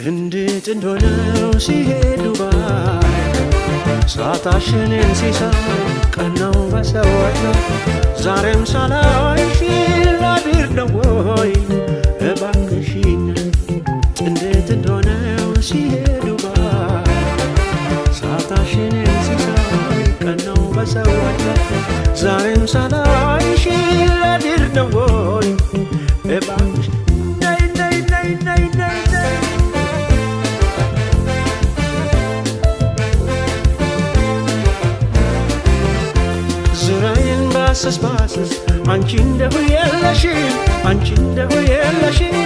እንዴት እንደሆነው ሲሄዱ ባይ ሳታሽንን ሲሳይ ቀናው በሰዎች ነው ዛሬም ሳላይሽ ላድር ነው ወይ እባክሽን እንዴት እንደሆነው ሲሄዱ ባይ ሳታሽንን ሲሳይ ቀናው በሰዎች ነው ዛሬም ሳላይሽ ላድር ነው ወይ እባክሽ ነይ ነይ ነይ ነይ ነይ ዙሪያዬን ባሰስ አንቺ እንደሁ የለሽም አንቺ እንደሁ የለሽም